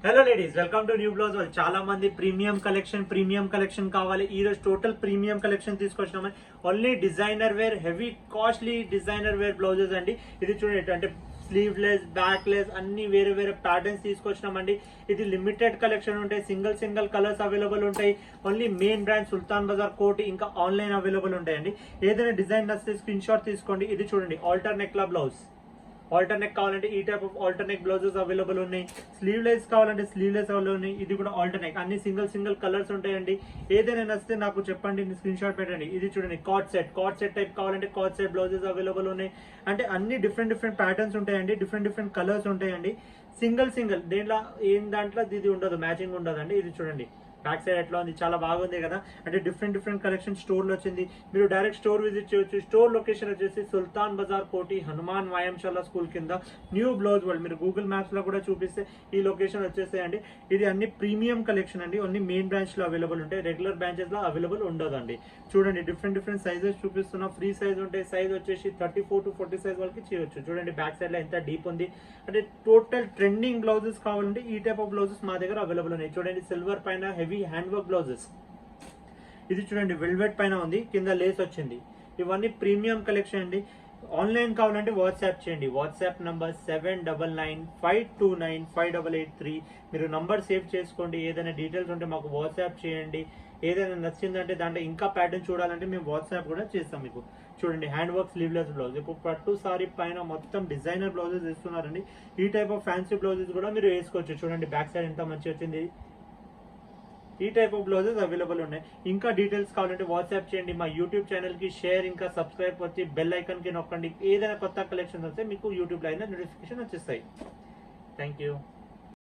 Hello ladies, welcome to new blouse world. చాలా మంది premium collection కావాలి. ఈ రోజు టోటల్ ప్రీమియం కలెక్షన్ తీసుకొచ్చినామని. Only designer wear, heavy costly designer wear blouses అండి. ఇది చూడండి, అంటే స్లీవ్లెస్, బ్యాక్లెస్ అన్ని వేరే వేరే ప్యాటర్న్స్ తీసుకొచ్చినామండి. ఇది లిమిటెడ్ కలెక్షన్ ఉంటాయి, సింగిల్ కలర్స్ అవైలబుల్ ఉంటాయి. ఓన్లీ మెయిన్ బ్రాండ్ సుల్తాన్ బజార్ కోటి, ఇంకా ఆన్లైన్ అవైలబుల్ ఉంటాయండి. ఏదైనా డిజైన్ నచ్చితే స్క్రీన్ షాట్ తీసుకోండి. ఇది చూడండి, ఆల్టర్ నెక్లా బ్లౌజ్. ఆల్టర్ నెక్ కావాలంటే ఈ type of halter neck blouses available ఉన్నాయి. స్లీవ్లెస్ కావాలంటే స్లీవ్లెస్ అవైలబుల్ ఉన్నాయి. ఇది కూడా ఆల్టర్ నెక్, అన్ని సింగిల్ కలర్స్ ఉంటాయండి. ఏదైనా నచ్చితే నాకు చెప్పండి, స్క్రీన్ షాట్ పెట్టండి. ఇది చూడండి, కార్డ్ సెట్ టైప్ కావాలంటే కార్డ్ సెట్ బ్లౌజెస్ అవైలబుల్ ఉన్నాయి. అంటే అన్ని డిఫరెంట్ ప్యాటర్న్స్ ఉంటాయండి, డిఫరెంట్ కలర్స్ ఉంటాయండి. సింగిల్ దేంట్లో ఏం దాంట్లో ఇది ఉండదు, మ్యాచింగ్ ఉండదండి. ఇది చూడండి, బ్యాక్ సైడ్ ఎట్లా ఉంది, చాలా బాగుంది కదా. అంటే డిఫరెంట్ కలెక్షన్ స్టోర్ లో వచ్చింది. మీరు డైరెక్ట్ స్టోర్ విజిట్ చేయొచ్చు. స్టోర్ లొకేషన్ వచ్చేసి సుల్తాన్ బజార్ కోటి, హనుమాన్ వ్యాయామశాల స్కూల్ కింద, న్యూ బ్లౌజ్ వరల్డ్. మీరు గూగుల్ మ్యాప్స్ లో కూడా చూపిస్తే ఈ లొకేషన్ వచ్చేసాయండి. ఇది అన్ని ప్రీమియం కలెక్షన్ అండి. అన్ని మెయిన్ బ్రాంచ్ లో అవైలబుల్ ఉంటాయి, రెగ్యులర్ బ్రాంచెస్ లో అవైలబుల్ ఉండదండి. చూడండి, డిఫరెంట్ సైజెస్ చూపిస్తున్నా. ఫ్రీ సైజ్ ఉంటాయి. సైజ్ వచ్చేసి 34 to 40 సైజ్ వరకు చేయొచ్చు. చూడండి, బ్యాక్ సైడ్ లో ఎంత డీప్ ఉంది. అంటే టోటల్ ట్రెండింగ్ బ్లౌజెస్ కావాలంటే ఈ టైప్ ఆఫ్ బ్లౌజెస్ మా దగ్గర అవైలబుల్ ఉన్నాయి. చూడండి, సిల్వర్ పైన హెవీ హ్యాండ్ వర్క్ బ్లౌజెస్. ఇది చూడండి, వెల్వెట్ పైన ఉంది, కింద లేస్ వచ్చింది. ఇవన్నీ ప్రీమియం కలెక్షన్ అండి. ఆన్లైన్ కావాలంటే వాట్సాప్ చేయండి. WhatsApp number 7999529583. మీరు నంబర్ సేవ్ చేసుకోండి. ఏదైనా డీటెయిల్స్ ఉంటే మాకు వాట్సాప్ చేయండి. ఏదైనా నచ్చిందంటే దాంట్లో ఇంకా ప్యాటర్న్ చూడాలంటే మేము వాట్సాప్ కూడా చేస్తాం మీకు. చూడండి, హ్యాండ్ వర్క్ స్లీవ్లెస్ బ్లౌజ్. ఇప్పుడు పట్టు సారీ పైన మొత్తం డిజైనర్ బ్లౌజెస్ ఇస్తున్నారండి. ఈ టైప్ ఆఫ్ ఫ్యాన్సీ బ్లౌజెస్ కూడా మీరు వేసుకోవచ్చు. చూడండి, బ్యాక్ సైడ్ ఎంత మంచి వచ్చింది. ఈ టైప్ ఆఫ్ బ్లౌజెస్ అవైలబుల్ ఉన్నాయి. ఇంకా డీటెయిల్స్ కావాలంటే వాట్సాప్ చేయండి. మా యూట్యూబ్ ఛానల్ కి షేర్, ఇంకా సబ్స్క్రైబ్ వచ్చి బెల్ ఐకాన్ కి నొక్కండి. ఏదైనా కొత్త కలెక్షన్ వస్తే మీకు యూట్యూబ్ లో అయినా నోటిఫికేషన్ వచ్చేస్తాయి. Thank you.